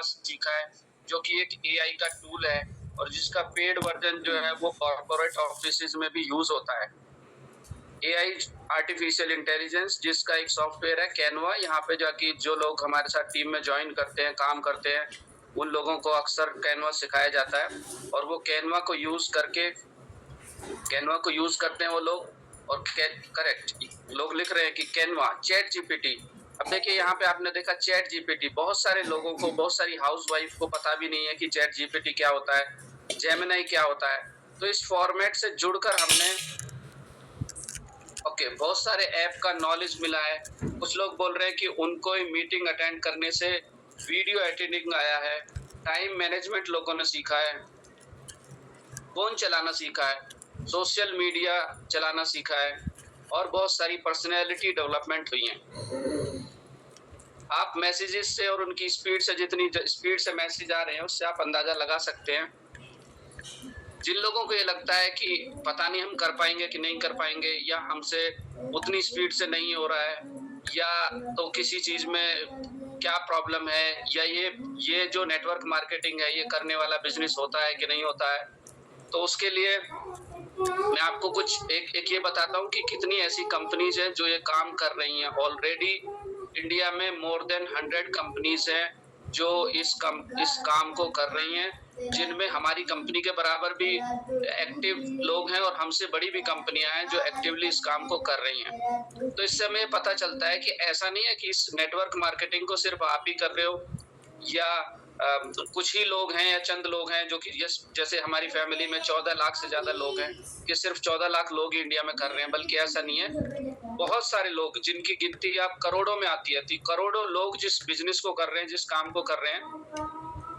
Canva सीखा है, जो कि एक एआई का टूल है और जिसका पेड वर्जन जो है वो कॉर्पोरेट ऑफिसेज में भी यूज होता है। एआई आर्टिफिशियल इंटेलिजेंस जिसका एक सॉफ्टवेयर है कैनवा। यहाँ पे जाके जो लोग हमारे साथ टीम में ज्वाइन करते हैं, काम करते हैं, उन लोगों को अक्सर कैनवा सिखाया जाता है और वो कैनवा को यूज करते हैं वो लोग। और करेक्ट लोग लिख रहे हैं कि कैनवा चैट जीपीटी। अब देखिए यहाँ पे आपने देखा चैट जीपीटी, बहुत सारे लोगों को, बहुत सारी हाउसवाइफ को पता भी नहीं है कि चैट जीपीटी क्या होता है, जेमिनी क्या होता है। तो इस फॉर्मेट से जुड़कर हमने बहुत सारे ऐप का नॉलेज मिला है। कुछ लोग बोल रहे हैं कि उनको मीटिंग अटेंड करने से वीडियो एडिटिंग आया है, टाइम मैनेजमेंट लोगों ने सीखा है, फोन चलाना सीखा है, सोशल मीडिया चलाना सीखा है और बहुत सारी पर्सनैलिटी डेवलपमेंट हुई है। आप मैसेजेस से और उनकी स्पीड से, जितनी स्पीड से मैसेज आ रहे हैं उससे आप अंदाजा लगा सकते हैं। जिन लोगों को ये लगता है कि पता नहीं हम कर पाएंगे कि नहीं कर पाएंगे, या हमसे उतनी स्पीड से नहीं हो रहा है, या तो किसी चीज में क्या प्रॉब्लम है, या ये जो नेटवर्क मार्केटिंग है ये करने वाला बिजनेस होता है कि नहीं होता है, तो उसके लिए मैं आपको कुछ एक ये बताता हूँ कि कितनी ऐसी कंपनीज हैं जो ये काम कर रही हैं। ऑलरेडी इंडिया में मोर देन 100 कंपनीज हैं जो इस काम को कर रही हैं, जिनमें हमारी कंपनी के बराबर भी एक्टिव लोग हैं और हमसे बड़ी भी कंपनियां हैं जो एक्टिवली इस काम को कर रही हैं। तो इससे हमें पता चलता है कि ऐसा नहीं है कि इस नेटवर्क मार्केटिंग को सिर्फ आप ही कर रहे हो, या कुछ ही लोग हैं या चंद लोग हैं जो कि जैसे हमारी फैमिली में 14 लाख से ज्यादा लोग हैं कि सिर्फ 14 लाख लोग ही इंडिया में कर रहे हैं, बल्कि ऐसा नहीं है। बहुत सारे लोग जिनकी गिनती आप करोड़ों में आती है, करोड़ों लोग जिस बिजनेस को कर रहे हैं, जिस काम को कर रहे हैं,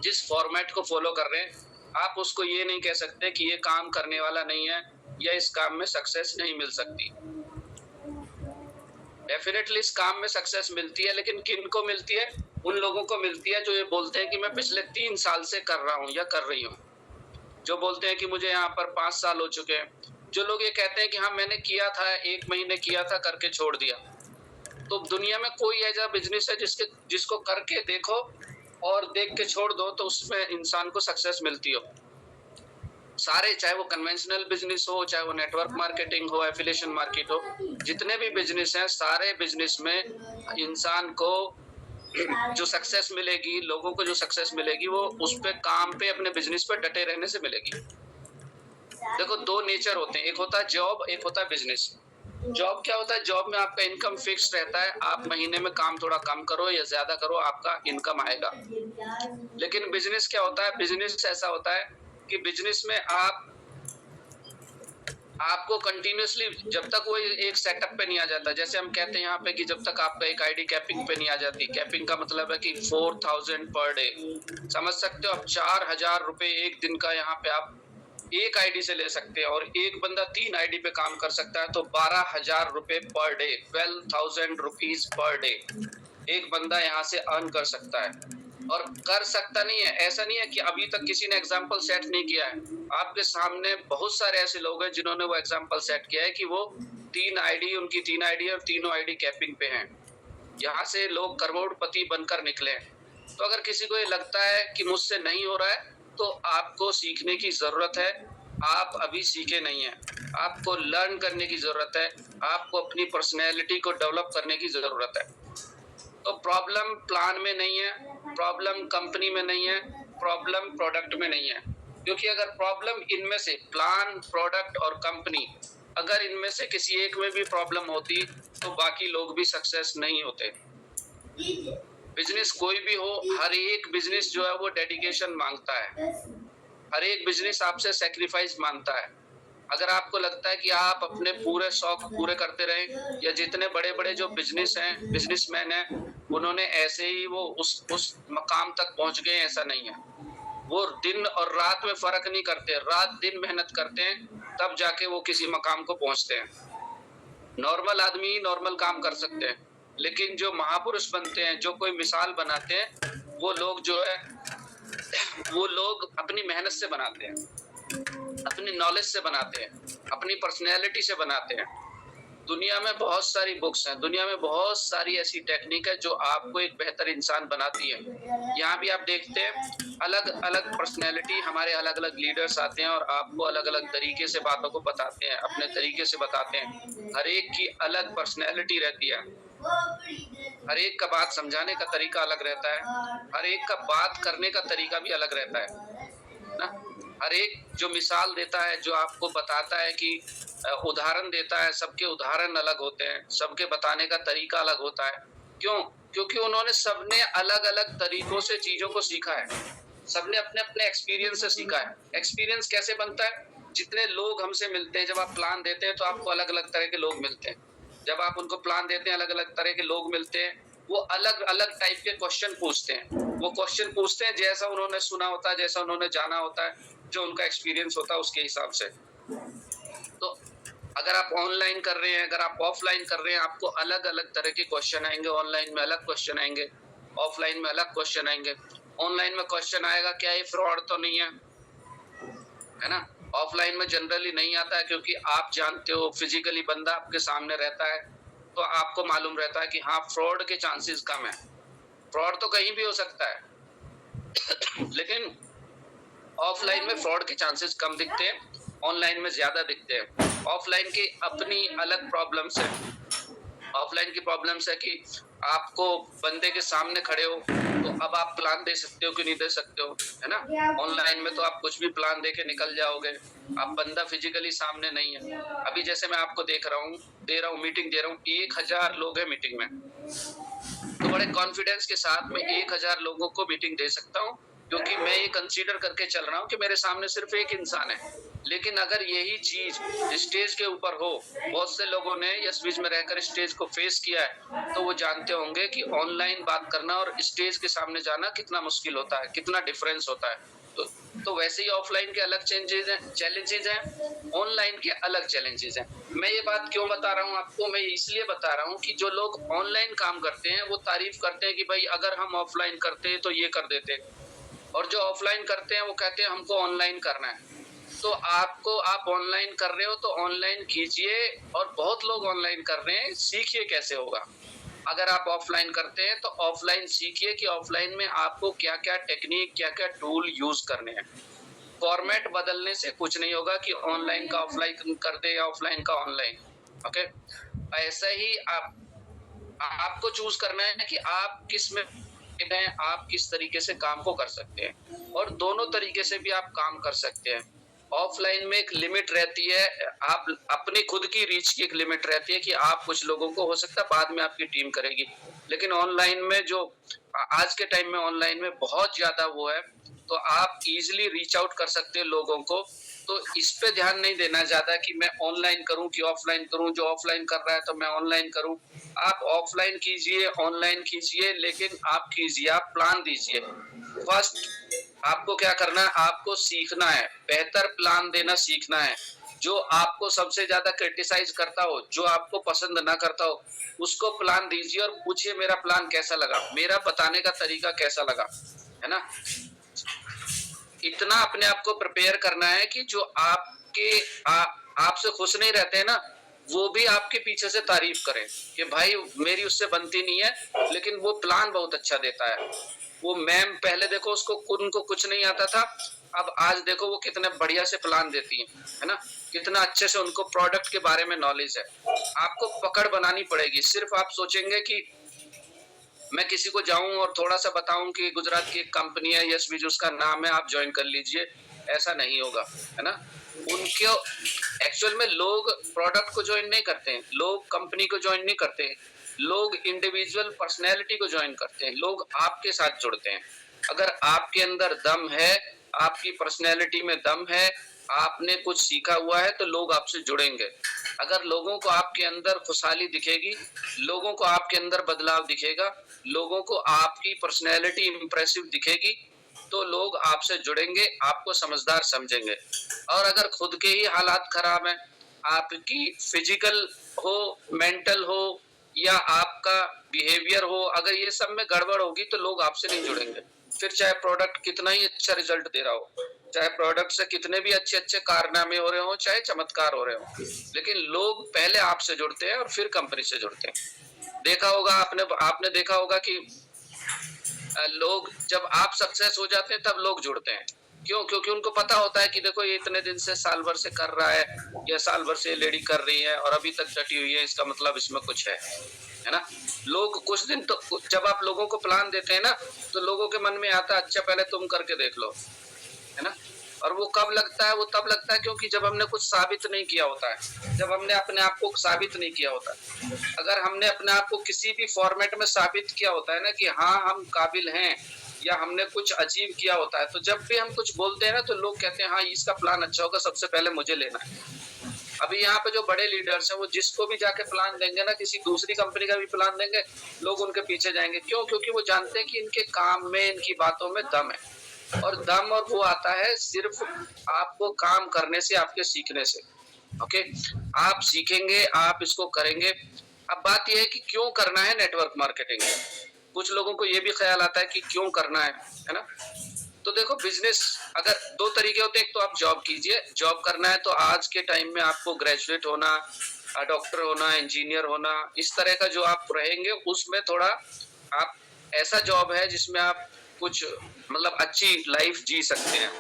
जिस फॉर्मेट को फॉलो कर रहे हैं, आप उसको ये नहीं कह सकते कि ये काम करने वाला नहीं है या इस काम में सक्सेस नहीं मिल सकती। डेफिनेटली इस काम में सक्सेस मिलती है, लेकिन किन को मिलती है? उन लोगों को मिलती है जो ये बोलते हैं कि मैं पिछले 3 साल से कर रहा हूँ या कर रही हूँ, जो बोलते हैं कि मुझे यहाँ पर 5 साल हो चुके हैं, जो लोग ये कहते हैं कि हाँ मैंने किया था, 1 महीने किया था, करके छोड़ दिया। तो दुनिया में कोई ऐसा बिजनेस है जिसको करके देखो और देख के छोड़ दो तो उसमें इंसान को सक्सेस मिलती हो। सारे, चाहे वो कन्वेंशनल बिजनेस हो, चाहे वो नेटवर्क मार्केटिंग हो, एफिलिएशन मार्केट हो, जितने भी बिजनेस हैं, सारे बिजनेस में इंसान को जो सक्सेस मिलेगी, लोगों को जो सक्सेस मिलेगी, वो उस पे काम पे, अपने बिजनेस पे डटे रहने से मिलेगी। देखो 2 नेचर होते हैं, एक होता है जॉब, एक होता है बिजनेस। जॉब क्या होता है? जॉब में आपका इनकम फिक्स रहता है, आप महीने में काम थोड़ा कम करो या ज्यादा करो, आपका इनकम आएगा। लेकिन बिजनेस क्या होता है? बिजनेस ऐसा होता है कि बिजनेस में आपको कंटिन्यूअसली, जब तक वो एक सेटअप पे नहीं आ जाता, जैसे हम कहते हैं यहाँ पे कि जब तक आपका एक आईडी कैपिंग पे नहीं आ जाती। कैपिंग का मतलब है कि 4000 पर डे, समझ सकते हो आप? 4000 रुपए एक दिन का यहाँ पे आप एक आईडी से ले सकते हैं, और एक बंदा 3 आईडी पे काम कर सकता है, तो 12,000 रुपए per day, 12,000 rupees per day एक बंदा यहाँ से अर्न कर सकता है। और कर सकता नहीं है, ऐसा नहीं है कि अभी तक किसी ने एग्जाम्पल सेट नहीं किया है। आपके सामने बहुत सारे ऐसे लोग हैं जिन्होंने वो एग्जाम्पल सेट किया है कि वो 3 आईडी, उनकी 3 आईडी और तीनों आईडी कैपिंग पे हैं। यहाँ से लोग करोड़पति बनकर निकले। तो अगर किसी को ये लगता है कि मुझसे नहीं हो रहा है, तो आपको सीखने की जरूरत है। आप अभी सीखे नहीं है, आपको लर्न करने की जरूरत है, आपको अपनी पर्सनैलिटी को डेवलप करने की जरूरत है। तो प्रॉब्लम प्लान में नहीं है, प्रॉब्लम कंपनी में नहीं है, प्रॉब्लम प्रोडक्ट में नहीं है। क्योंकि अगर प्रॉब्लम इनमें से, प्लान, प्रोडक्ट और कंपनी, अगर इनमें से किसी एक में भी प्रॉब्लम होती तो बाकी लोग भी सक्सेस नहीं होते। बिजनेस कोई भी हो, हर एक बिजनेस जो है वो डेडिकेशन मांगता है, हर एक बिजनेस आपसे सैक्रिफाइस मांगता है। अगर आपको लगता है कि आप अपने पूरे शौक पूरे करते रहें, या जितने बड़े बड़े जो बिजनेसमैन हैं, उन्होंने ऐसे ही वो उस मकाम तक पहुंच गए, ऐसा नहीं है। वो दिन और रात में फर्क नहीं करते, रात दिन मेहनत करते हैं, तब जाके वो किसी मकाम को पहुंचते हैं। नॉर्मल आदमी नॉर्मल काम कर सकते हैं, लेकिन जो महापुरुष बनते हैं, जो कोई मिसाल बनाते हैं, वो लोग जो है वो लोग अपनी मेहनत से बनाते हैं, अपनी नॉलेज से बनाते हैं, अपनी पर्सनैलिटी से बनाते हैं। दुनिया में बहुत सारी बुक्स हैं, दुनिया में बहुत सारी ऐसी टेक्निक है जो आपको एक बेहतर इंसान बनाती है। यहाँ भी आप देखते हैं अलग-अलग पर्सनैलिटी, हमारे अलग-अलग लीडर्स आते हैं और आपको अलग-अलग तरीके से बातों को बताते हैं, अपने तरीके से बताते हैं। हर एक की अलग पर्सनैलिटी रहती है। हर एक का बात समझाने का तरीका अलग रहता है। हर एक का बात करने का तरीका भी अलग रहता है ना? हर एक जो मिसाल देता है, जो आपको बताता है कि उदाहरण देता है, सबके उदाहरण अलग होते हैं, सबके बताने का तरीका अलग होता है। क्यों? क्योंकि उन्होंने सबने अलग-अलग तरीकों से चीज़ों को सीखा है। सबने अपने-अपने एक्सपीरियंस से सीखा है। एक्सपीरियंस कैसे बनता है? जितने लोग हमसे मिलते हैं, जब आप प्लान देते हैं तो आपको अलग-अलग तरह के लोग मिलते हैं। जब आप उनको प्लान देते हैं, अलग-अलग तरह के लोग मिलते हैं, वो अलग-अलग टाइप के क्वेश्चन पूछते हैं। वो क्वेश्चन पूछते हैं जैसा उन्होंने सुना होता है, जैसा उन्होंने जाना होता है, जो उनका एक्सपीरियंस होता है उसके हिसाब से। तो अगर आप ऑनलाइन कर रहे हैं, अगर आप ऑफलाइन कर रहे हैं, आपको अलग-अलग तरह के क्वेश्चन आएँगे, ऑनलाइन में अलग क्वेश्चन आएँगे, ऑफलाइन में अलग क्वेश्चन आएँगे। ऑनलाइन में क्वेश्चन आएगा क्या ये फ्रॉड तो नहीं है ना? ऑफलाइन में जनरली नहीं आता है क्योंकि आप जानते हो फिज़िकली बंदा आपके सामने रहता है, तो आपको मालूम रहता है कि हाँ, फ्रॉड के चांसेस कम है। फ्रॉड तो कहीं भी हो सकता है, लेकिन ऑफलाइन में फ्रॉड के चांसेस कम दिखते हैं, ऑनलाइन में ज़्यादा दिखते हैं। ऑफलाइन की अपनी अलग प्रॉब्लम्स है। ऑफलाइन की प्रॉब्लम्स है कि आपको बंदे के सामने खड़े हो, तो अब आप प्लान दे सकते हो कि नहीं दे सकते हो, है ना? ऑनलाइन में तो आप कुछ भी प्लान दे के निकल जाओगे। अब बंदा फिज़िकली सामने नहीं है। अभी जैसे मैं आपको दे रहा हूँ, मीटिंग दे रहा हूँ, 1000 लोग हैं मीटिंग में। तो बड़े कॉन्फिडेंस के साथ मैं 1000 लोगों को मीटिंग दे सकता हूँ, क्योंकि मैं ये कंसीडर करके चल रहा हूँ कि मेरे सामने सिर्फ एक इंसान है। लेकिन अगर यही चीज स्टेज के ऊपर हो, बहुत से लोगों ने या स्टेज में रहकर स्टेज को फेस किया है, तो वो जानते होंगे कि ऑनलाइन बात करना और स्टेज के सामने जाना कितना मुश्किल होता है, कितना डिफरेंस होता है। तो वैसे ही ऑफलाइन के अलग चैलेंजेस हैं, ऑनलाइन के अलग चैलेंजेस हैं। मैं ये बात क्यों बता रहा हूँ आपको? मैं इसलिए बता रहा हूँ कि जो लोग ऑनलाइन काम करते हैं वो तारीफ करते हैं कि भाई अगर हम ऑफलाइन करते तो ये कर देते, और जो ऑफलाइन करते हैं वो कहते हैं हमको ऑनलाइन करना है। तो आप ऑनलाइन कर रहे हो तो ऑनलाइन कीजिए, और बहुत लोग ऑनलाइन कर रहे हैं, सीखिए कैसे होगा। अगर आप ऑफलाइन करते हैं तो ऑफलाइन सीखिए कि ऑफलाइन में आपको क्या-क्या टेक्निक, क्या-क्या टूल यूज़ करने हैं। फॉर्मेट बदलने से कुछ नहीं होगा कि ऑनलाइन का ऑफलाइन कर दे या ऑफलाइन का ऑनलाइन। ओके? ऐसा ही आपको चूज़ करना है कि आप किस में हैं, आप किस तरीके से काम को कर सकते हैं, और दोनों तरीके से भी आप काम कर सकते हैं। ऑफलाइन में एक लिमिट रहती है, आप अपनी खुद की रीच की एक लिमिट रहती है कि आप कुछ लोगों को हो सकता है बाद में आपकी टीम करेगी। लेकिन ऑनलाइन में जो आज के टाइम में ऑनलाइन में बहुत ज़्यादा वो है, तो आप ईज़िली रीच आउट कर सकते हैं लोगों को। तो इस पे ध्यान नहीं देना ज़्यादा कि मैं ऑनलाइन करूँ कि ऑफलाइन करूँ, जो ऑफलाइन कर रहा है तो मैं ऑनलाइन करूँ। आप ऑफलाइन कीजिए, ऑनलाइन कीजिए, लेकिन आप कीजिए, आप प्लान दीजिए। फर्स्ट आपको क्या करना है? आपको सीखना है, बेहतर प्लान देना सीखना है। जो आपको सबसे ज़्यादा क्रिटिसाइज़ करता हो, जो आपको पसंद ना करता हो, उसको प्लान दीजिए और पूछिए मेरा प्लान कैसा लगा? मेरा बताने का तरीका कैसा लगा? है ना? इतना अपने आप को प्रिपेयर करना है कि जो आपसे खुश नहीं रहते हैं ना, वो भी आपके पीछे से तारीफ करें कि भाई मेरी उससे बनती नहीं है, लेकिन वो प्लान बहुत अच्छा देता है। वो मैम पहले देखो उसको उनको कुछ नहीं आता था, अब आज देखो वो कितने बढ़िया से प्लान देती है ना? कितना अच्छे से उनको प्रोडक्ट के बारे में नॉलेज है। आपको पकड़ बनानी पड़ेगी। सिर्फ आप सोचेंगे कि मैं किसी को जाऊं और थोड़ा सा बताऊं कि गुजरात की एक कंपनी है यस विज, उसका नाम है, आप ज्वाइन कर लीजिए, ऐसा नहीं होगा, है ना? उनके एक्चुअल में लोग प्रोडक्ट को ज्वाइन नहीं करते हैं, लोग कंपनी को ज्वाइन नहीं करते हैं, लोग इंडिविजुअल पर्सनैलिटी को ज्वाइन करते हैं, लोग आपके साथ जुड़ते हैं। अगर आपके अंदर दम है, आपकी पर्सनैलिटी में दम है, आपने कुछ सीखा हुआ है, तो लोग आपसे जुड़ेंगे। अगर लोगों को आपके अंदर खुशहाली दिखेगी, लोगों को आपके अंदर बदलाव दिखेगा, लोगों को आपकी पर्सनैलिटी इंप्रेसिव दिखेगी, तो लोग आपसे जुड़ेंगे, आपको समझदार समझेंगे। और अगर खुद के ही हालात खराब हैं, आपकी फिजिकल हो, मेंटल हो, या आपका बिहेवियर हो, अगर ये सब में गड़बड़ होगी तो लोग आपसे नहीं जुड़ेंगे, फिर चाहे प्रोडक्ट कितना ही अच्छा रिजल्ट दे रहा हो। चाहे प्रोडक्ट से कितने भी अच्छे अच्छे कारनामे हो रहे हो, चाहे चमत्कार हो रहे हो, लेकिन लोग पहले आपसे जुड़ते हैं और फिर कंपनी से जुड़ते हैं। देखा होगा आपने आपने देखा होगा कि लोग जब आप सक्सेस हो जाते हैं तब लोग जुड़ते हैं। क्यों? क्योंकि उनको पता होता है कि देखो ये इतने दिन से साल भर से कर रहा है, या साल भर से ये लेडी कर रही है और अभी तक डटी हुई है, इसका मतलब इसमें कुछ है ना? लोग कुछ दिन तो जब आप लोगों को प्लान देते हैं ना, तो लोगों के मन में आता है अच्छा पहले तुम करके देख लो, है ना? और वो कब लगता है? वो तब लगता है क्योंकि जब हमने कुछ साबित नहीं किया होता है, जब हमने अपने आप को साबित नहीं किया होता है। अगर हमने अपने आप को किसी भी फॉर्मेट में साबित किया होता है ना कि हाँ हम काबिल हैं, या हमने कुछ अचीव किया होता है, तो जब भी हम कुछ बोलते हैं ना तो लोग कहते हैं हाँ इसका प्लान अच्छा होगा, सबसे पहले मुझे लेना है। अभी यहाँ पे जो बड़े लीडर्स हैं वो जिसको भी जाके प्लान देंगे ना, किसी दूसरी कंपनी का भी प्लान देंगे, लोग उनके पीछे जाएंगे। क्यों? क्योंकि वो जानते हैं कि इनके काम में, इनकी बातों में दम है, और दम और वो आता है सिर्फ आपको काम करने से, आपके सीखने से। ओके, आप सीखेंगे, आप इसको करेंगे। अब बात यह है कि क्यों करना है नेटवर्क मार्केटिंग। कुछ लोगों को ये भी ख्याल आता है कि क्यों करना है ना? तो देखो बिजनेस अगर दो तरीके होते हैं, एक तो आप जॉब कीजिए, जॉब करना है तो आज के टाइम में आपको ग्रेजुएट होना, डॉक्टर होना, इंजीनियर होना, इस तरह का जो आप रहेंगे उसमें थोड़ा आप, ऐसा जॉब है जिसमें आप कुछ मतलब अच्छी लाइफ जी सकते हैं।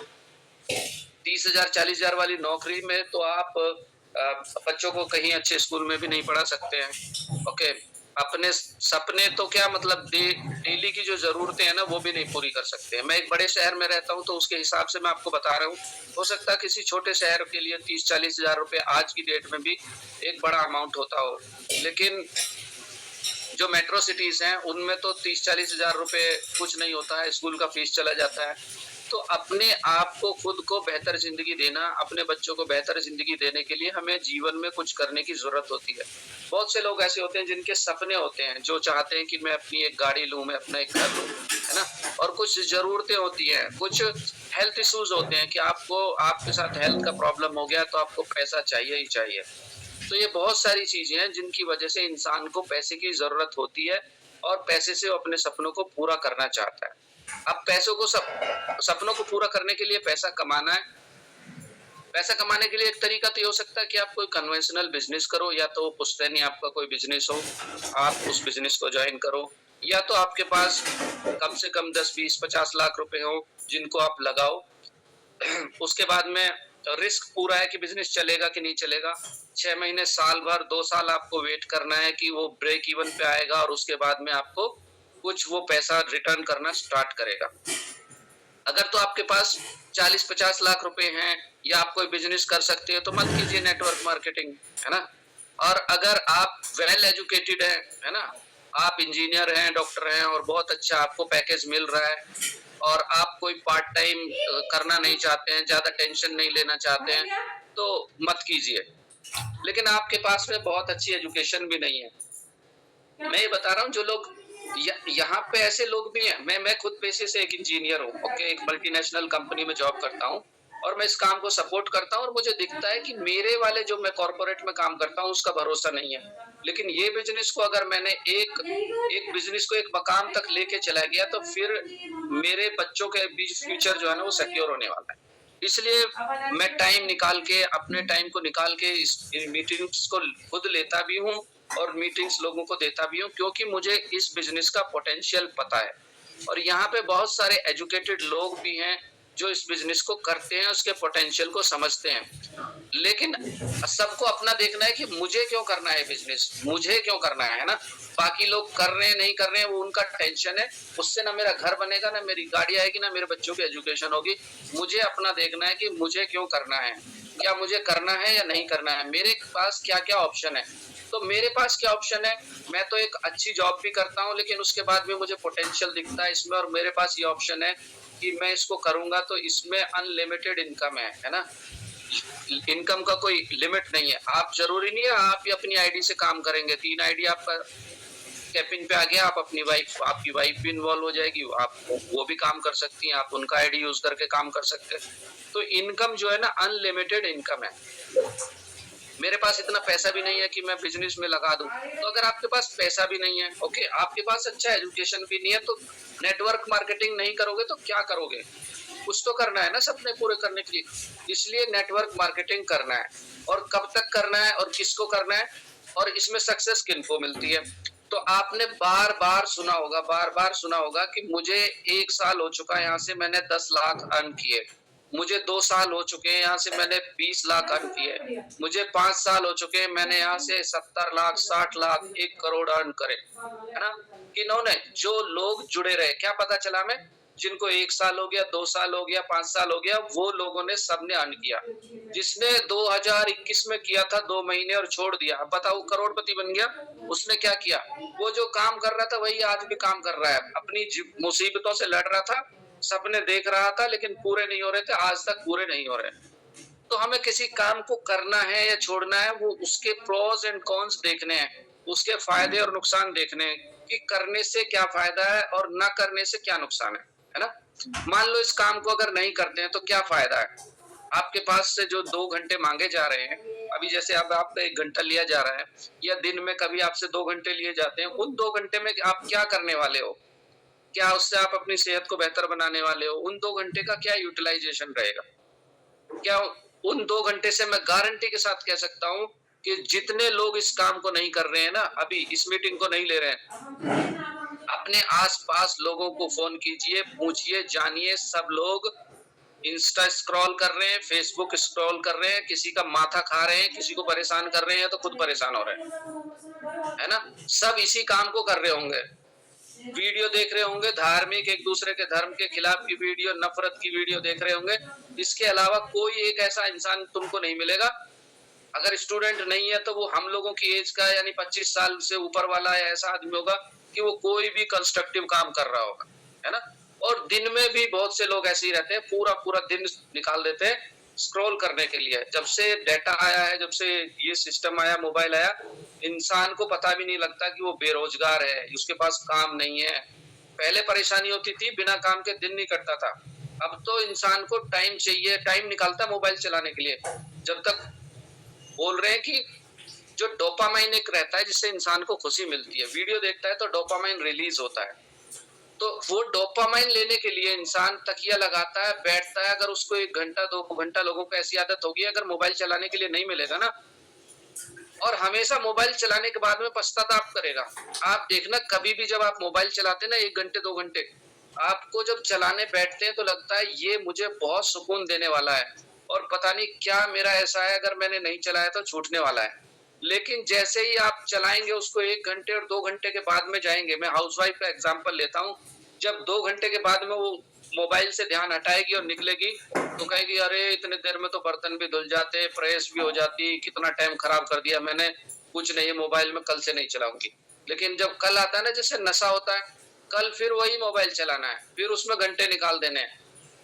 30,000 40,000 वाली नौकरी में तो आप बच्चों को कहीं अच्छे स्कूल में भी नहीं पढ़ा सकते हैं। ओके, अपने सपने तो क्या मतलब डेली की जो जरूरतें हैं ना वो भी नहीं पूरी कर सकते हैं। मैं एक बड़े शहर में रहता हूँ तो उसके हिसाब से मैं आपको बता रहा हूँ। हो सकता है किसी छोटे शहर के लिए 30-40 हजार रुपए आज की डेट में भी एक बड़ा अमाउंट होता हो, लेकिन जो मेट्रो सिटीज हैं उनमें तो 30-40 हजार रुपए कुछ नहीं होता है, स्कूल का फीस चला जाता है। तो अपने आप को, खुद को बेहतर जिंदगी देना, अपने बच्चों को बेहतर जिंदगी देने के लिए हमें जीवन में कुछ करने की जरूरत होती है। बहुत से लोग ऐसे होते हैं जिनके सपने होते हैं, जो चाहते हैं कि मैं अपनी एक गाड़ी लूं, मैं अपना एक घर लूं, है ना? और कुछ जरूरतें होती हैं, कुछ हेल्थ इश्यूज होते हैं कि आपको, आपके साथ हेल्थ का प्रॉब्लम हो गया तो आपको पैसा चाहिए ही चाहिए। तो ये बहुत सारी चीजें हैं जिनकी वजह से इंसान को पैसे की जरूरत होती है, और पैसे से वो अपने सपनों को पूरा करना चाहता है। अब पैसों को सपनों को पूरा करने के लिए पैसा कमाना है। पैसा कमाने के लिए एक तरीका तो ये हो सकता है कि आप कोई कन्वेंशनल बिजनेस करो, या तो पुश्तैनी आपका कोई बिजनेस हो, आप उस बिजनेस को ज्वाइन करो, या तो आपके पास कम से कम 10-20-50 लाख रुपए हो जिनको आप लगाओ। उसके बाद में रिस्क पूरा है कि बिजनेस चलेगा कि नहीं चलेगा। 6 महीने, साल भर, 2 साल आपको वेट करना है कि वो ब्रेक इवन पे आएगा, और उसके बाद में आपको कुछ वो पैसा रिटर्न करना स्टार्ट करेगा। अगर तो आपके पास 40-50 लाख रुपए हैं, या आप कोई बिजनेस कर सकते हो, तो मत कीजिए नेटवर्क मार्केटिंग, है ना? और अगर आप वेल एजुकेटेड है ना, आप इंजीनियर हैं, डॉक्टर हैं, और बहुत अच्छा आपको पैकेज मिल रहा है, और आप कोई पार्ट टाइम करना नहीं चाहते हैं, ज्यादा टेंशन नहीं लेना चाहते हैं, तो मत कीजिए। लेकिन आपके पास में बहुत अच्छी एजुकेशन भी नहीं है, मैं ये बता रहा हूँ, जो लोग यहाँ पे ऐसे लोग भी हैं। मैं खुद पेशे से एक इंजीनियर हूँ, ओके, एक मल्टीनेशनल कंपनी में जॉब करता हूँ, और मैं इस काम को सपोर्ट करता हूँ, और मुझे दिखता है कि मेरे वाले जो मैं कॉर्पोरेट में काम करता हूँ उसका भरोसा नहीं है। लेकिन ये बिजनेस को अगर मैंने एक बिजनेस को एक मकाम तक लेके चला गया, तो फिर मेरे बच्चों के बीच फ्यूचर जो है ना वो सिक्योर होने वाला है। इसलिए मैं टाइम निकाल के, अपने टाइम को निकाल के इस मीटिंग्स को खुद लेता भी हूँ, और मीटिंग्स लोगों को देता भी हूँ, क्योंकि मुझे इस बिजनेस का पोटेंशियल पता है। और यहाँ पे बहुत सारे एजुकेटेड लोग भी हैं जो इस बिजनेस को करते हैं, उसके पोटेंशियल को समझते हैं। लेकिन सबको अपना देखना है कि मुझे क्यों करना है बिजनेस, मुझे क्यों करना है ना? बाकी लोग कर रहे हैं, नहीं कर रहे हैं, वो उनका टेंशन है। उससे ना मेरा घर बनेगा, ना मेरी गाड़ी आएगी, ना मेरे बच्चों की एजुकेशन होगी। मुझे अपना देखना है कि मुझे क्यों करना है, क्या मुझे करना है या नहीं करना है, मेरे पास क्या क्या ऑप्शन है। तो मेरे पास क्या ऑप्शन है, मैं तो एक अच्छी जॉब भी करता हूँ, लेकिन उसके बाद भी मुझे पोटेंशियल दिखता है इसमें, और मेरे पास ये ऑप्शन है कि मैं इसको करूंगा तो इसमें अनलिमिटेड इनकम है ना? इनकम का कोई लिमिट नहीं है। आप जरूरी नहीं है आप ही अपनी आईडी से काम करेंगे, 3 आईडी आपका कैपिंग पे आ गया, आप अपनी वाइफ, आपकी वाइफ भी इन्वॉल्व हो जाएगी, आप वो भी काम कर सकती हैं, आप उनका आईडी यूज करके काम कर सकते हैं। तो इनकम जो है ना, अनलिमिटेड इनकम है। मेरे पास इतना पैसा भी नहीं है कि मैं बिजनेस में लगा दूं। तो अगर आपके पास पैसा भी नहीं है, ओके, आपके पास अच्छा एजुकेशन भी नहीं है, तो नेटवर्क मार्केटिंग नहीं करोगे तो क्या करोगे? कुछ तो करना है ना सपने पूरे करने के लिए। इसलिए नेटवर्क मार्केटिंग करना है, और कब तक करना है और किसको करना है, और इसमें सक्सेस किनको मिलती है। तो आपने बार बार सुना होगा, बार बार सुना होगा कि मुझे 1 साल हो चुका है यहाँ से मैंने 10 लाख अर्न किए, मुझे 2 साल हो चुके हैं यहाँ से मैंने 20 लाख अर्न किए, मुझे 5 साल हो चुके हैं मैंने यहाँ से 70 लाख 60 लाख 1 करोड़ अर्न करे, है ना। इन्होंने जो लोग जुड़े रहे, क्या पता चला हमें, जिनको 1 साल हो गया, 2 साल हो गया, 5 साल हो गया, वो लोगों ने सबने अर्न किया। जिसने 2021 में किया था 2 महीने और छोड़ दिया, अब बताओ करोड़पति बन गया। उसने क्या किया, वो जो काम कर रहा था वही आज भी काम कर रहा है, अपनी मुसीबतों से लड़ रहा था, सपने देख रहा था, लेकिन पूरे नहीं हो रहे थे, आज तक पूरे नहीं हो रहे। तो हमें किसी काम को करना है या छोड़ना है, वो उसके प्रोस एंड कॉन्स देखने हैं, उसके फायदे और नुकसान देखने हैं कि करने से क्या फायदा है और ना करने से क्या नुकसान है ना। मान लो इस काम को अगर नहीं करते हैं तो क्या फायदा है, आपके पास से जो 2 घंटे मांगे जा रहे हैं, अभी जैसे अब आपका 1 घंटा लिया जा रहा है, या दिन में कभी आपसे 2 घंटे लिए जाते हैं, उन 2 घंटे में आप क्या करने वाले हो? क्या उससे आप अपनी सेहत को बेहतर बनाने वाले हो? उन 2 घंटे का क्या यूटिलाइजेशन रहेगा? क्या उन 2 घंटे से मैं गारंटी के साथ कह सकता हूँ कि जितने लोग इस काम को नहीं कर रहे हैं ना, अभी इस मीटिंग को नहीं ले रहे हैं, अपने आस-पास लोगों को फोन कीजिए, पूछिए, जानिए, सब लोग इंस्टा स्क्रॉल कर रहे हैं, फेसबुक स्क्रॉल कर रहे हैं, किसी का माथा खा रहे हैं, किसी को परेशान कर रहे हैं, तो खुद परेशान हो रहे हैं, है ना। सब इसी काम को कर रहे होंगे, वीडियो देख रहे होंगे, धार्मिक, एक दूसरे के धर्म के खिलाफ की वीडियो, नफरत की वीडियो देख रहे होंगे। इसके अलावा कोई एक ऐसा इंसान तुमको नहीं मिलेगा, अगर स्टूडेंट नहीं है तो वो हम लोगों की एज का, यानी 25 साल से ऊपर वाला ऐसा आदमी होगा कि वो कोई भी कंस्ट्रक्टिव काम कर रहा होगा, है ना। और दिन में भी बहुत से लोग ऐसे ही रहते हैं, पूरा पूरा दिन निकाल देते हैं स्क्रॉल करने के लिए। जब से डेटा आया है, जब से ये सिस्टम आया, मोबाइल आया, इंसान को पता भी नहीं लगता कि वो बेरोजगार है, उसके पास काम नहीं है। पहले परेशानी होती थी, बिना काम के दिन नहीं कटता था। अब तो इंसान को टाइम चाहिए, टाइम निकालता मोबाइल चलाने के लिए। जब तक बोल रहे हैं कि जो डोपामाइन एक रहता है जिससे इंसान को खुशी मिलती है, वीडियो देखता है तो डोपामाइन रिलीज होता है, तो वो डोपामाइन लेने के लिए इंसान तकिया लगाता है, बैठता है। अगर उसको 1 घंटा 2 घंटा, लोगों को ऐसी आदत होगी, अगर मोबाइल चलाने के लिए नहीं मिलेगा ना, और हमेशा मोबाइल चलाने के बाद में पश्चाताप करेगा। आप देखना, कभी भी जब आप मोबाइल चलाते ना 1 घंटे 2 घंटे, आपको जब चलाने बैठते हैं तो लगता है ये मुझे बहुत सुकून देने वाला है, और पता नहीं क्या मेरा ऐसा है, अगर मैंने नहीं चलाया तो छूटने वाला है। लेकिन जैसे ही आप चलाएंगे उसको, 1 घंटे और 2 घंटे के बाद में जाएंगे, मैं हाउसवाइफ का एग्जांपल लेता हूँ, जब 2 घंटे के बाद में वो मोबाइल से ध्यान हटाएगी और निकलेगी, तो कहेगी अरे इतने देर में तो बर्तन भी धुल जाते, प्रेस भी हो जाती, कितना टाइम खराब कर दिया मैंने, कुछ नहीं है मोबाइल में, कल से नहीं चलाऊंगी। लेकिन जब कल आता है ना, जैसे नशा होता है, कल फिर वही मोबाइल चलाना है, फिर उसमें घंटे निकाल देने हैं।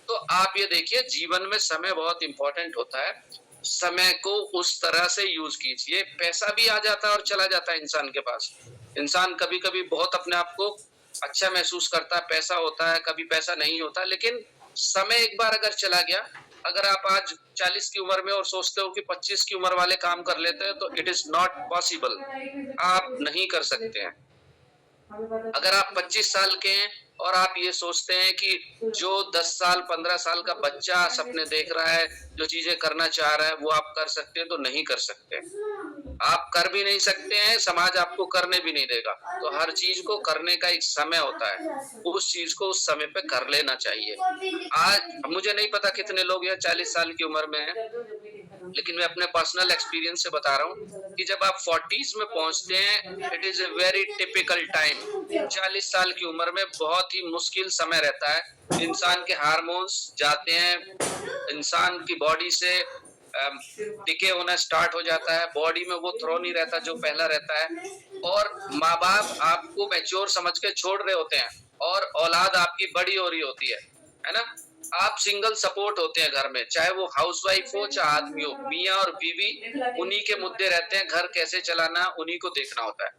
तो आप ये देखिए, जीवन में समय बहुत इंपॉर्टेंट होता है, समय को उस तरह से यूज कीजिए। पैसा भी आ जाता है और चला जाता है इंसान के पास। इंसान कभी कभी बहुत अपने आप को अच्छा महसूस करता है, पैसा होता है, कभी पैसा नहीं होता, लेकिन समय एक बार अगर चला गया, अगर आप आज 40 की उम्र में और सोचते हो कि 25 की उम्र वाले काम कर लेते हैं, तो इट इज नॉट पॉसिबल, आप नहीं कर सकते हैं। अगर आप 25 साल के हैं और आप ये सोचते हैं कि जो 10 साल 15 साल का बच्चा सपने देख रहा है, जो चीजें करना चाह रहा है, वो आप कर सकते हैं, तो नहीं कर सकते। आप कर भी नहीं सकते हैं, समाज आपको करने भी नहीं देगा। तो हर चीज को करने का एक समय होता है, उस चीज को उस समय पे कर लेना चाहिए। आज मुझे नहीं पता कितने लोग यहाँ 40 साल की उम्र में हैं, लेकिन मैं अपने पर्सनल एक्सपीरियंस से बता रहा हूँ कि जब आप 40s में पहुंचते हैं, it is a very typical time. 40 साल की उम्र में बहुत ही मुश्किल समय रहता है, इंसान के हार्मोन्स जाते हैं, इंसान की बॉडी से डिके होना स्टार्ट हो जाता है, बॉडी में वो थ्रो नहीं रहता जो पहला रहता है, और माँ बाप आपको मैच्योर समझ के छोड़ रहे होते हैं, और औलाद आपकी बड़ी हो रही होती है ना। आप सिंगल सपोर्ट होते हैं घर में, चाहे वो हाउसवाइफ हो चाहे आदमी हो, मियाँ और बीवी उन्हीं के मुद्दे रहते हैं, घर कैसे चलाना उन्हीं को देखना होता है।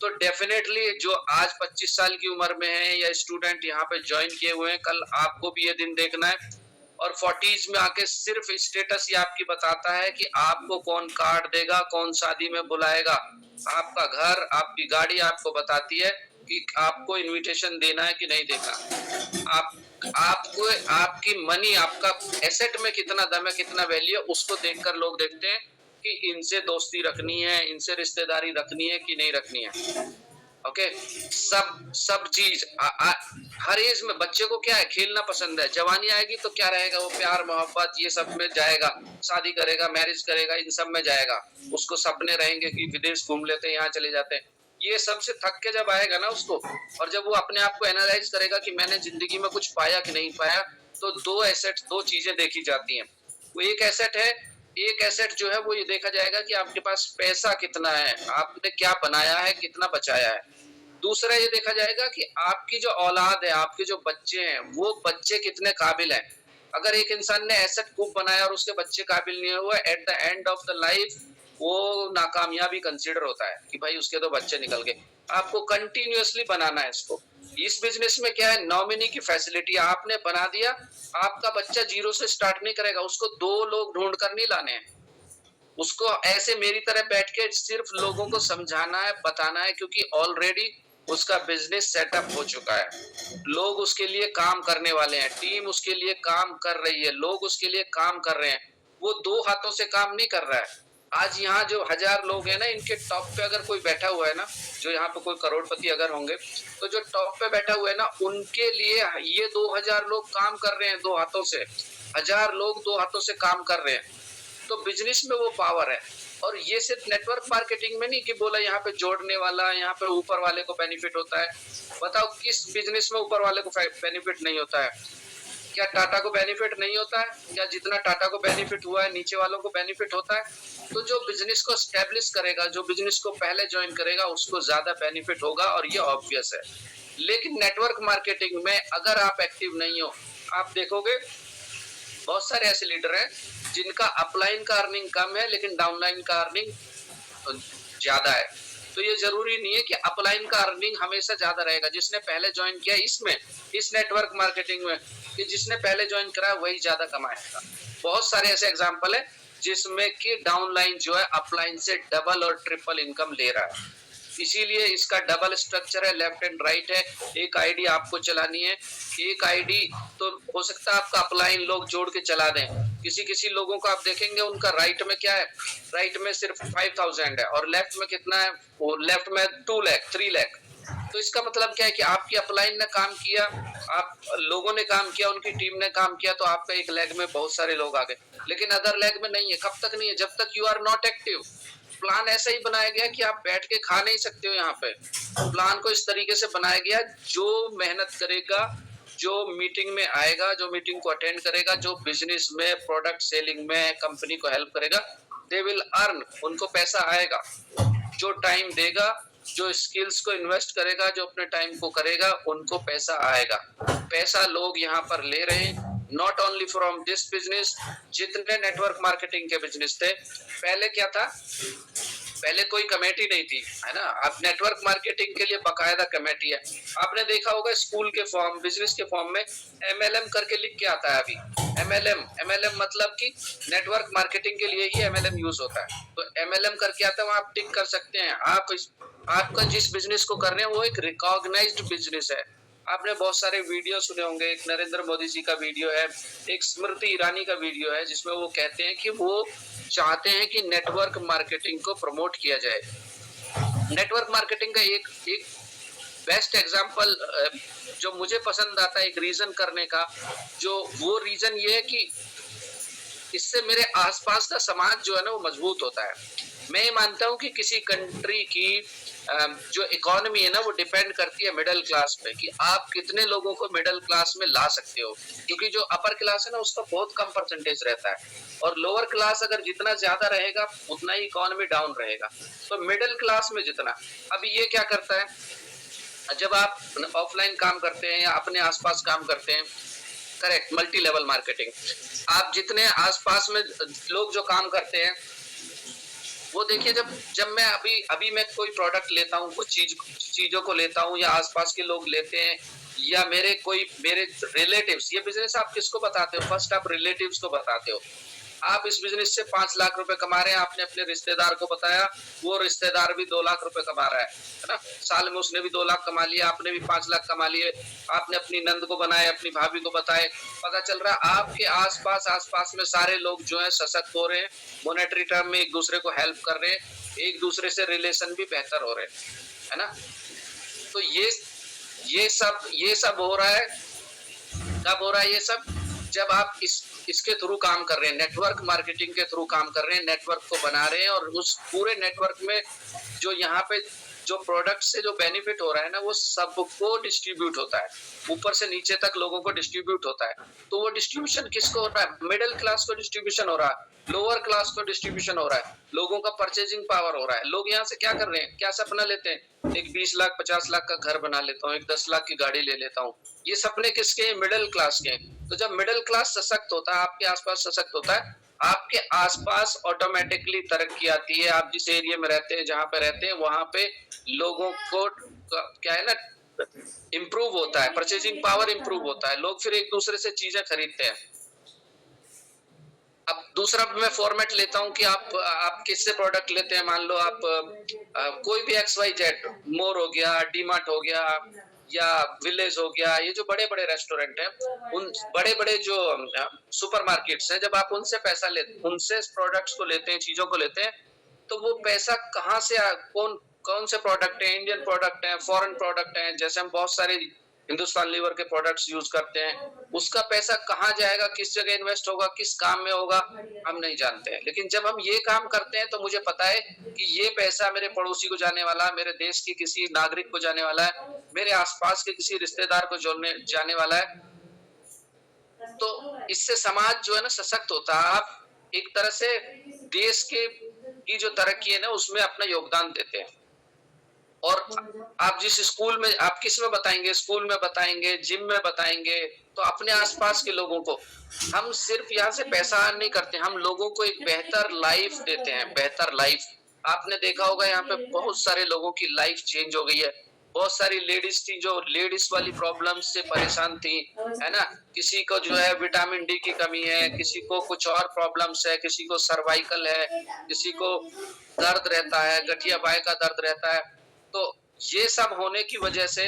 तो डेफिनेटली जो आज 25 साल की उम्र में है या स्टूडेंट यहाँ पे ज्वाइन किए हुए हैं, कल आपको भी ये दिन देखना है, और 40s में आके सिर्फ स्टेटस ये आपकी बताता है कि आपको कौन कार्ड देगा, कौन शादी में बुलाएगा। आपका घर, आपकी गाड़ी आपको बताती है कि आपको इनविटेशन देना है कि नहीं देना। आपको आपकी मनी, आपका एसेट में कितना दम है, कितना वैल्यू है, उसको देखकर लोग देखते हैं कि इनसे दोस्ती रखनी है, इनसे रिश्तेदारी रखनी है कि नहीं रखनी है। ओके, सब चीज हर एज में बच्चे को क्या है, खेलना पसंद है। जवानी आएगी तो क्या रहेगा, वो प्यार मोहब्बत ये सब में जाएगा, शादी करेगा, मैरिज करेगा, इन सब में जाएगा। उसको सपने रहेंगे कि विदेश घूम लेते हैं, यहाँ चले जाते हैं। ये सबसे थक के जब आएगा ना उसको, और जब वो अपने आप को एनालाइज करेगा कि मैंने जिंदगी में कुछ पाया कि नहीं पाया, तो दो चीजें देखी जाती हैं। वो एक एसेट जो है वो ये देखा जाएगा कि आपके पास पैसा कितना है, आपने क्या बनाया है, कितना बचाया है। दूसरा ये देखा जाएगा कि आपकी जो औलाद है, आपके जो बच्चे हैं, वो बच्चे कितने काबिल हैं। अगर एक इंसान ने एसेट खूब बनाया और उसके बच्चे काबिल नहीं हुए, at the end of the life वो नाकामयाबी कंसीडर होता है कि भाई उसके तो बच्चे निकल गए। आपको कंटिन्यूअसली बनाना है इसको। इस बिजनेस में क्या है, नॉमिनी की फैसिलिटी आपने बना दिया, आपका बच्चा जीरो से स्टार्ट नहीं करेगा, उसको 2 लोग ढूंढ कर नहीं लाने हैं। उसको ऐसे मेरी तरह बैठ के सिर्फ लोगों को समझाना है, बताना है, क्योंकि ऑलरेडी उसका बिजनेस सेटअप हो चुका है। लोग उसके लिए काम करने वाले हैं, टीम उसके लिए काम कर रही है, लोग उसके लिए काम कर रहे हैं। वो 2 हाथों से काम नहीं कर रहा है। आज यहाँ जो 1000 लोग हैं ना, इनके टॉप पे अगर कोई बैठा हुआ है ना, जो यहाँ पे कोई करोड़पति अगर होंगे, तो जो टॉप पे बैठा हुआ है ना, उनके लिए ये 2000 लोग काम कर रहे हैं 2 हाथों से। 1000 लोग 2 हाथों से काम कर रहे हैं। तो बिजनेस में वो पावर है। और ये सिर्फ नेटवर्क मार्केटिंग में नहीं कि बोला यहाँ पे जोड़ने वाला, यहाँ पे ऊपर वाले को बेनिफिट होता है। बताओ किस बिजनेस में ऊपर वाले को बेनिफिट नहीं होता है? क्या टाटा को बेनिफिट नहीं होता है? क्या जितना टाटा को बेनिफिट हुआ है, नीचे वालों को बेनिफिट होता है? तो जो बिजनेस को स्टैब्लिश करेगा, जो बिजनेस को पहले ज्वाइन करेगा, उसको ज्यादा बेनिफिट होगा, और ये ऑब्वियस है। लेकिन नेटवर्क मार्केटिंग में अगर आप एक्टिव नहीं हो, आप देखोगे बहुत सारे ऐसे लीडर हैं जिनका अपलाइन का अर्निंग कम है लेकिन डाउनलाइन का अर्निंग ज्यादा है। तो ये जरूरी नहीं है कि अपलाइन का अर्निंग हमेशा ज्यादा रहेगा। जिसने पहले ज्वाइन किया इसमें, इस नेटवर्क मार्केटिंग में, कि जिसने पहले ज्वाइन करा वही ज्यादा कमाएगा। बहुत सारे ऐसे एग्जांपल है जिसमें कि डाउनलाइन जो है अपलाइन से डबल और ट्रिपल इनकम ले रहा है। इसीलिए इसका डबल स्ट्रक्चर है, लेफ्ट एंड राइट है। एक आईडी आपको चलानी है, एक आईडी तो हो सकता है आपका अपलाइन लोग जोड़ के चला दें। किसी किसी लोगों को आप देखेंगे उनका राइट में क्या है, राइट में सिर्फ 5000 है और लेफ्ट में कितना है, वो लेफ्ट में 2 लाख 3 लाख। तो इसका मतलब क्या है कि आपकी अपलाइन ने काम किया, आप लोगों ने काम किया, उनकी टीम ने काम किया, तो आपका एक लेग में बहुत सारे लोग आ गए। लेकिन अदर लेग में नहीं है। कब तक नहीं है? जब तक you are not active. Plan ऐसा ही बनाया गया कि आप बैठ के खा नहीं सकते हो। यहाँ पे प्लान को इस तरीके से बनाया गया, जो मेहनत करेगा, जो मीटिंग में आएगा, जो मीटिंग को अटेंड करेगा, जो बिजनेस में, प्रोडक्ट सेलिंग में कंपनी को हेल्प करेगा, दे विल अर्न, उनको पैसा आएगा। जो टाइम देगा, जो स्किल्स को इन्वेस्ट करेगा, जो अपने टाइम को करेगा, उनको पैसा आएगा। पैसा लोग यहाँ पर ले रहे हैं, not only from this business. जितने नेटवर्क मार्केटिंग के बिजनेस थे, पहले क्या था, पहले कोई कमेटी नहीं थी, है ना। अब नेटवर्क मार्केटिंग के लिए बकायदा कमेटी है। आपने देखा होगा स्कूल के फॉर्म, बिजनेस के फॉर्म में एमएलएम करके लिख के आता है। अभी एमएलएम मतलब कि नेटवर्क मार्केटिंग के लिए ही एमएलएम यूज होता है। तो एमएलएम करके आता है, वहां आप टिक कर सकते हैं। आपका जिस बिजनेस को कर रहे हैं वो एक रिकॉग्नाइज्ड बिजनेस है। आपने बहुत सारे वीडियो सुने होंगे, एक नरेंद्र मोदी जी का वीडियो है, एक स्मृति ईरानी का वीडियो है, जिसमें वो कहते हैं कि वो चाहते हैं कि नेटवर्क मार्केटिंग को प्रमोट किया जाए। नेटवर्क मार्केटिंग का एक बेस्ट एग्जांपल जो मुझे पसंद आता है, एक रीजन करने का, जो वो रीजन ये है कि इससे मेरे आसपास का समाज जो है ना वो मजबूत होता है। मैं ये मानता हूँ कि किसी कंट्री की जो इकोनॉमी है ना वो डिपेंड करती है मिडिल क्लास पे, कि आप कितने लोगों को मिडिल क्लास में ला सकते हो। क्योंकि जो अपर क्लास है ना उसका बहुत कम परसेंटेज रहता है, और लोअर क्लास अगर जितना ज्यादा रहेगा उतना ही इकोनॉमी डाउन रहेगा। तो मिडिल क्लास में जितना, अभी ये क्या करता है, जब आप ऑफलाइन काम करते हैं या अपने आसपास काम करते हैं, करेक्ट, मल्टी लेवल मार्केटिंग, आप जितने आसपास में लोग जो काम करते हैं वो देखिए, जब मैं अभी मैं कोई प्रोडक्ट लेता हूँ, कुछ चीजों को लेता हूँ, या आसपास के लोग लेते हैं, या मेरे रिलेटिव्स, ये बिजनेस आप किसको बताते हो? फर्स्ट आप रिलेटिव्स को बताते हो। आप इस बिजनेस से 5 लाख रुपए कमा रहे हैं, आपने अपने रिश्तेदार को बताया, वो रिश्तेदार भी 2 लाख रुपए कमा रहा है ना? साल में उसने भी 2 लाख कमा लिया, आपने भी 5 लाख कमा लिए, आपने अपनी नंद को बनाया, अपनी भाभी को बताए, पता चल रहा है आपके आसपास में सारे लोग जो है सशक्त हो रहे हैं, मॉनेटरी टर्म में एक दूसरे को हेल्प कर रहे हैं, एक दूसरे से रिलेशन भी बेहतर हो रहे हैं, है ना? तो ये सब हो रहा है। कब हो रहा है ये सब? जब आप इसके थ्रू काम कर रहे हैं, नेटवर्क मार्केटिंग के थ्रू काम कर रहे हैं, नेटवर्क को बना रहे हैं, और उस पूरे नेटवर्क में जो यहाँ पे जो प्रोडक्ट से जो बेनिफिट हो रहा है ना, वो सबको डिस्ट्रीब्यूट होता है, ऊपर से नीचे तक लोगों को डिस्ट्रीब्यूट होता है। तो वो डिस्ट्रीब्यूशन किसको हो रहा है? मिडिल क्लास को डिस्ट्रीब्यूशन हो रहा है, लोअर क्लास को डिस्ट्रीब्यूशन हो रहा है, लोगों का परचेजिंग पावर हो रहा है। लोग यहाँ से क्या कर रहे हैं? क्या सपना लेते हैं? एक 20 लाख 50 लाख का घर बना लेता हूँ, एक 10 लाख की गाड़ी ले लेता हूँ। ये सपने किसके हैं? मिडिल क्लास के। तो जब मिडिल क्लास सशक्त होता है, आपके आसपास सशक्त होता है, आपके आसपास ऑटोमेटिकली तरक्की आती है। आप जिस एरिया में रहते हैं, जहाँ पे रहते हैं, वहां पे लोगों को क्या है ना, इम्प्रूव होता है, परचेजिंग पावर इम्प्रूव होता है, लोग फिर एक दूसरे से चीजें खरीदते हैं। अब दूसरा मैं फॉर्मेट लेता हूं कि आप किससे प्रोडक्ट लेते हैं। मान लो आप कोई भी XYZ, मोर हो गया, डीमार्ट हो गया, या विलेज हो गया, ये जो बड़े बड़े रेस्टोरेंट हैं, उन बड़े बड़े जो सुपर मार्केट्स हैं, जब आप उनसे पैसा लेते, उनसे प्रोडक्ट्स को लेते हैं, चीजों को लेते हैं, तो वो पैसा कहाँ से कौन कौन से प्रोडक्ट है? इंडियन प्रोडक्ट है, फॉरेन प्रोडक्ट है, जैसे हम बहुत सारे हिंदुस्तान लीवर के प्रोडक्ट्स यूज करते हैं, उसका पैसा कहाँ जाएगा, किस जगह इन्वेस्ट होगा, किस काम में होगा, हम नहीं जानते हैं। लेकिन जब हम ये काम करते हैं तो मुझे पता है कि ये पैसा मेरे पड़ोसी को जाने वाला है, मेरे देश के किसी नागरिक को जाने वाला है, मेरे आसपास के किसी रिश्तेदार को जाने वाला है। तो इससे समाज जो है ना सशक्त होता है। आप एक तरह से देश की जो तरक्की है ना, उसमें अपना योगदान देते हैं। और आप जिस स्कूल में, आप किस में बताएंगे? स्कूल में बताएंगे, जिम में बताएंगे, तो अपने आसपास के लोगों को। हम सिर्फ यहाँ से पैसा अर्न नहीं करते, हम लोगों को एक बेहतर लाइफ देते हैं, बेहतर लाइफ। आपने देखा होगा यहाँ पे बहुत सारे लोगों की लाइफ चेंज हो गई है। बहुत सारी लेडीज थी जो लेडीज वाली प्रॉब्लम से परेशान थी, है ना? किसी को जो है विटामिन डी की कमी है, किसी को कुछ और प्रॉब्लम्स है, किसी को सर्वाइकल है, किसी को दर्द रहता है, गठिया बाय का दर्द रहता है। तो ये सब होने की वजह से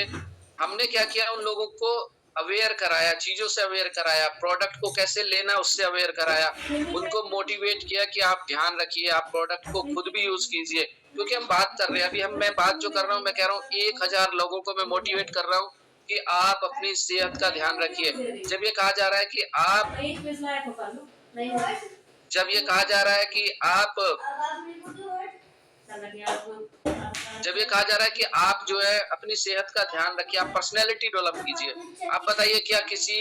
हमने क्या किया? उन लोगों को अवेयर कराया, चीजों से अवेयर कराया, प्रोडक्ट को कैसे लेना उससे अवेयर कराया, उनको मोटिवेट किया कि आप ध्यान रखिए, आप प्रोडक्ट को खुद भी यूज कीजिए। क्योंकि हम बात कर रहे हैं, अभी मैं बात जो कर रहा हूँ, मैं कह रहा हूँ 1000 लोगों को मैं मोटिवेट कर रहा हूँ कि आप अपनी सेहत का ध्यान रखिए। जब ये कहा जा रहा है कि आप जब ये कहा जा रहा है कि आप जब ये कहा जा रहा है कि आप जो है अपनी सेहत का ध्यान रखिए, आप पर्सनैलिटी डेवलप कीजिए। आप बताइए, क्या किसी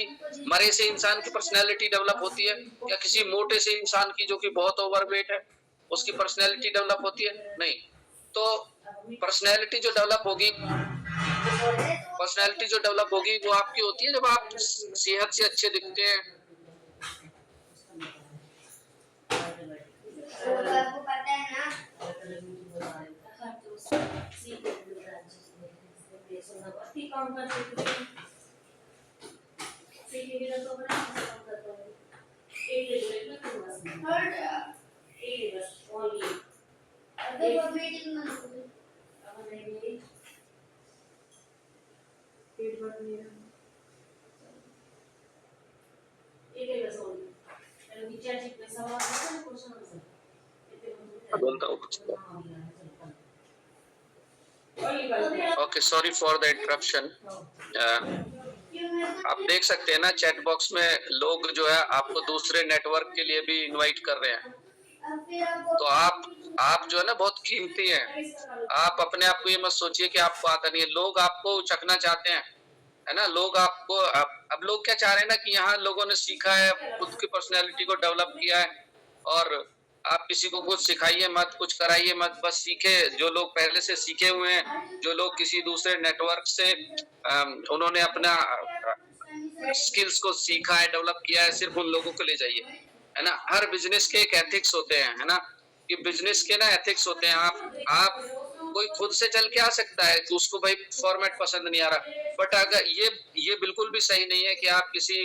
मरे से इंसान की पर्सनैलिटी डेवलप होती है? क्या किसी मोटे से इंसान की जो कि बहुत ओवरवेट है उसकी पर्सनैलिटी डेवलप होती है? नहीं। तो पर्सनैलिटी जो डेवलप होगी वो आपकी होती है जब आप सेहत से अच्छे दिखते हैं। आपको पता है ना? बोलता हूँ। Okay, sorry for the interruption. आप देख सकते हैं ना, चैट बॉक्स में लोग जो है आपको दूसरे नेटवर्क के लिए भी इनवाइट कर रहे हैं। तो आप जो है ना बहुत कीमती हैं। आप अपने आप को ये मत सोचिए कि आपको आता नहीं है। लोग आपको उचकना चाहते हैं, है ना? लोग आपको अब लोग क्या चाह रहे हैं ना कि यहाँ लोगों ने सीखा है, खुद की पर्सनैलिटी को डेवलप किया है, और आप किसी को कुछ सिखाइए मत, कुछ कराइए मत, बस सीखे। जो लोग पहले से सीखे हुए हैं, जो लोग किसी दूसरे नेटवर्क से उन्होंने अपना स्किल्स को सीखा है, डेवलप किया है, सिर्फ उन लोगों को ले जाइए, है ना? हर बिजनेस के एक एथिक्स होते हैं, है ना? कि बिजनेस के ना एथिक्स होते हैं। कोई खुद से चल के आ सकता है कि उसको भाई फॉर्मेट पसंद नहीं आ रहा, बट अगर ये बिल्कुल भी सही नहीं है कि आप किसी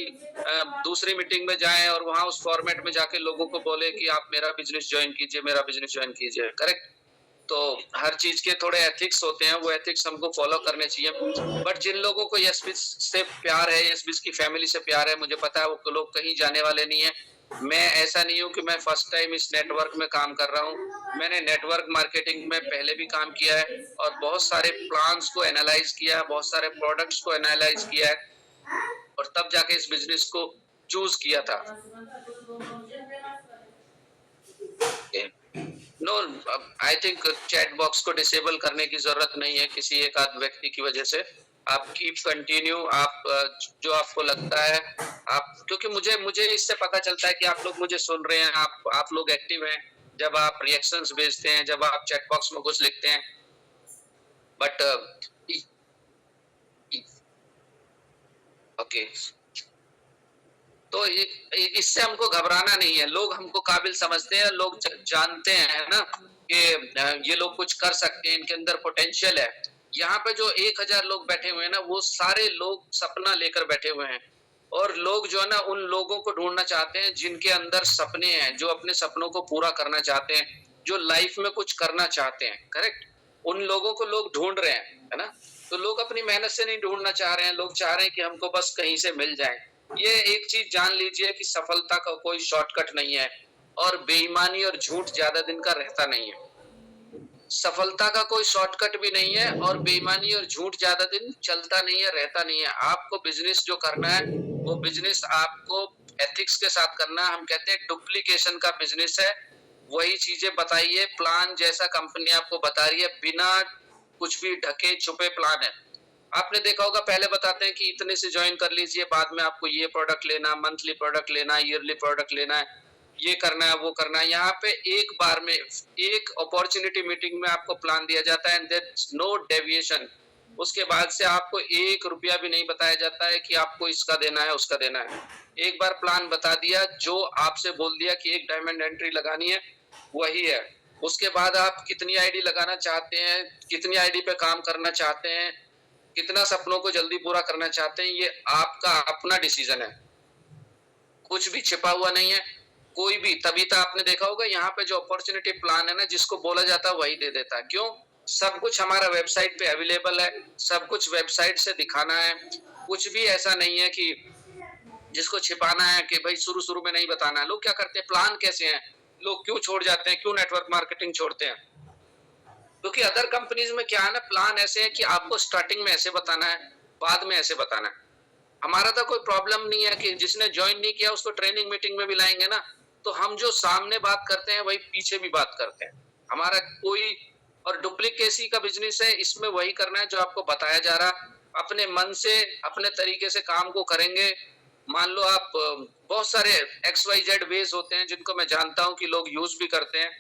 दूसरी मीटिंग में जाएं और वहां उस फॉर्मेट में जाके लोगों को बोले कि आप मेरा बिजनेस ज्वाइन कीजिए, मेरा बिजनेस ज्वाइन कीजिए। करेक्ट? तो हर चीज के थोड़े एथिक्स होते हैं, वो एथिक्स हमको फॉलो करने चाहिए। बट जिन लोगों को यशबिज से प्यार है, यशबिज की फैमिली से प्यार है, मुझे पता है वो लोग कहीं जाने वाले नहीं है। मैं ऐसा नहीं हूँ कि मैं फर्स्ट टाइम इस नेटवर्क में काम कर रहा हूँ। मैंने नेटवर्क मार्केटिंग में पहले भी काम किया है और बहुत सारे प्लान्स को एनालाइज किया है, बहुत सारे प्रोडक्ट्स को एनालाइज किया है और तब जाके इस बिजनेस को चूज किया था। No, I think chat box को डिसेबल करने की जरूरत नहीं है किसी एक आध व्यक्ति की वजह से। आप कीप कंटिन्यू, आप जो आपको लगता है आप, क्योंकि मुझे मुझे इससे पता चलता है कि आप लोग मुझे सुन रहे हैं, आप लोग एक्टिव हैं जब आप रिएक्शंस भेजते हैं, जब आप चैट बॉक्स में कुछ लिखते हैं। बट ओके, तो इससे हमको घबराना नहीं है। लोग हमको काबिल समझते हैं, लोग जानते हैं ना कि ये लोग कुछ कर सकते हैं, इनके अंदर पोटेंशियल है। यहाँ पे जो 1000 लोग बैठे हुए हैं ना, वो सारे लोग सपना लेकर बैठे हुए हैं और लोग जो है ना उन लोगों को ढूंढना चाहते हैं जिनके अंदर सपने हैं, जो अपने सपनों को पूरा करना चाहते हैं, जो लाइफ में कुछ करना चाहते हैं। करेक्ट? उन लोगों को लोग ढूंढ रहे हैं, है ना? तो लोग अपनी मेहनत से नहीं ढूंढना चाह रहे हैं, लोग चाह रहे हैं कि हमको बस कहीं से मिल जाए। ये एक चीज जान लीजिए कि सफलता का कोई शॉर्टकट नहीं है और बेईमानी और झूठ ज्यादा दिन का रहता नहीं है। सफलता का कोई शॉर्टकट भी नहीं है और बेईमानी और झूठ ज्यादा दिन चलता नहीं है, रहता नहीं है। आपको बिजनेस जो करना है वो बिजनेस आपको एथिक्स के साथ करना है। हम कहते हैं डुप्लीकेशन का बिजनेस है। वही चीजें बताइए, प्लान जैसा कंपनी आपको बता रही है, बिना कुछ भी ढके छुपे प्लान है। आपने देखा होगा पहले बताते हैं कि इतने से ज्वाइन कर लीजिए, बाद में आपको ये प्रोडक्ट लेना, मंथली प्रोडक्ट लेना, ईयरली प्रोडक्ट लेना है, ये करना है, वो करना है। यहाँ पे एक बार में एक अपॉर्चुनिटी मीटिंग में आपको प्लान दिया जाता है and there is no deviation. उसके बाद से आपको 1 रुपया भी नहीं बताया जाता है कि आपको इसका देना है, उसका देना है। एक बार प्लान बता दिया, जो आपसे बोल दिया कि एक डायमंड एंट्री लगानी है, वही है। उसके बाद आप कितनी आईडी लगाना चाहते हैं, कितनी आईडी पे काम करना चाहते हैं, कितना सपनों को जल्दी पूरा करना चाहते हैं, ये आपका अपना डिसीजन है। कुछ भी छिपा हुआ नहीं है, कोई भी। तभी तो आपने देखा होगा यहाँ पे जो अपॉर्चुनिटी प्लान है ना, जिसको बोला जाता है वही दे देता है। क्यों? सब कुछ हमारा वेबसाइट पे अवेलेबल है, सब कुछ वेबसाइट से दिखाना है। कुछ भी ऐसा नहीं है कि जिसको छिपाना है, कि भाई शुरू शुरू में नहीं बताना है। लोग क्या करते हैं, प्लान कैसे हैं, लोग क्यों छोड़ जाते हैं, क्यों नेटवर्क मार्केटिंग छोड़ते हैं? क्योंकि अदर कंपनीज में क्या है ना, प्लान ऐसे है कि आपको स्टार्टिंग में ऐसे बताना है, बाद में ऐसे बताना है। हमारा तो कोई प्रॉब्लम नहीं है कि जिसने ज्वाइन नहीं किया उसको ट्रेनिंग मीटिंग में भी लाएंगे ना, तो हम जो सामने बात करते हैं वही पीछे भी बात करते हैं। हमारा कोई, और डुप्लीकेसी का बिजनेस है, इसमें वही करना है जो आपको बताया जा रहा। अपने मन से अपने तरीके से काम को करेंगे। मान लो आप बहुत सारे XYZ वेज होते हैं जिनको मैं जानता हूं कि लोग यूज भी करते हैं,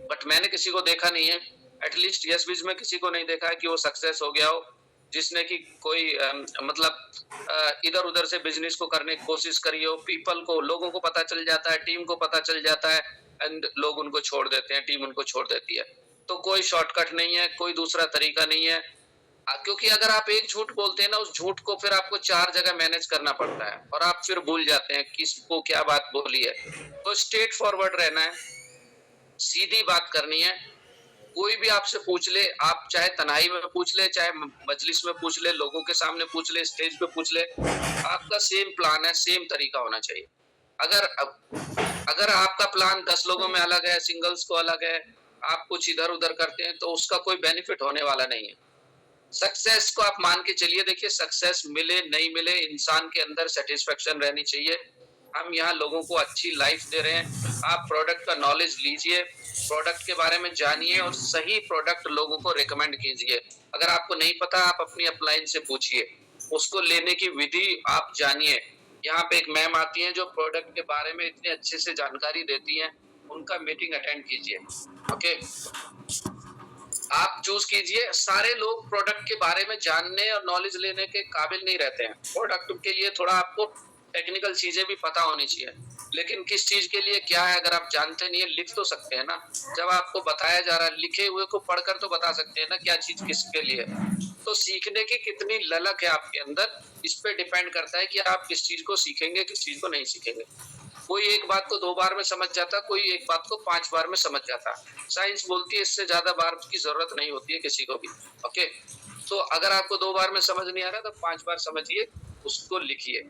बट मैंने किसी को देखा नहीं है, एटलीस्ट यस बीज में किसी को नहीं देखा है कि वो सक्सेस हो गया हो, जिसने कि कोई मतलब इधर उधर से बिजनेस को करने की कोशिश करी हो। पीपल को, लोगों को पता चल जाता है, टीम को पता चल जाता है एंड लोग उनको छोड़ देते हैं, टीम उनको छोड़ देती है। तो कोई शॉर्टकट नहीं है, कोई दूसरा तरीका नहीं है। क्योंकि अगर आप एक झूठ बोलते हैं ना, उस झूठ को फिर आपको 4 जगह मैनेज करना पड़ता है और आप फिर भूल जाते हैं किसको क्या बात बोली है। तो स्ट्रेट फॉरवर्ड रहना है, सीधी बात करनी है। कोई भी आपसे पूछ ले, आप चाहे तन्हाई में पूछ ले, चाहे मजलिस में पूछ ले, लोगों के सामने पूछ ले, स्टेज पे पूछ ले, आपका सेम प्लान है, सेम तरीका होना चाहिए। अगर अगर आपका प्लान 10 लोगों में अलग है, सिंगल्स को अलग है, आप कुछ इधर उधर करते हैं, तो उसका कोई बेनिफिट होने वाला नहीं है। सक्सेस को आप मान के चलिए, देखिए सक्सेस मिले नहीं मिले, इंसान के अंदर सेटिस्फेक्शन रहनी चाहिए। हम यहाँ लोगों को अच्छी लाइफ दे रहे हैं। आप प्रोडक्ट का नॉलेज लीजिए, प्रोडक्ट के बारे में जानिए और सही प्रोडक्ट लोगों को रिकमेंड कीजिए। अगर आपको नहीं पता, आप अपनी अपलाइन से पूछिए, उसको लेने की विधि आप जानिए। यहाँ पे एक मैम आती हैं जो प्रोडक्ट के बारे में इतने अच्छे से जानकारी देती हैं, उनका मीटिंग अटेंड कीजिए। ओके, आप चूज कीजिए। सारे लोग प्रोडक्ट के बारे में जानने और नॉलेज लेने के काबिल नहीं रहते हैं। प्रोडक्ट के लिए थोड़ा आपको टेक्निकल चीजें भी पता होनी चाहिए। लेकिन किस चीज के लिए क्या है अगर आप जानते नहीं है, लिख तो सकते हैं ना। जब आपको बताया जा रहा है, लिखे हुए को पढ़कर तो बता सकते हैं ना क्या चीज किसके लिए है। तो सीखने की कितनी ललक है आपके अंदर, इस पे डिपेंड करता है कि आप किस चीज को सीखेंगे, किस चीज को नहीं सीखेंगे। कोई एक बात को 2 बार में समझ जाता, कोई एक बात को 5 बार में समझ जाता। साइंस बोलती है इससे ज्यादा बार की जरूरत नहीं होती है किसी को भी। ओके, तो अगर आपको 2 बार में समझ नहीं आ रहा तो 5 बार समझिए, उसको लिखिए।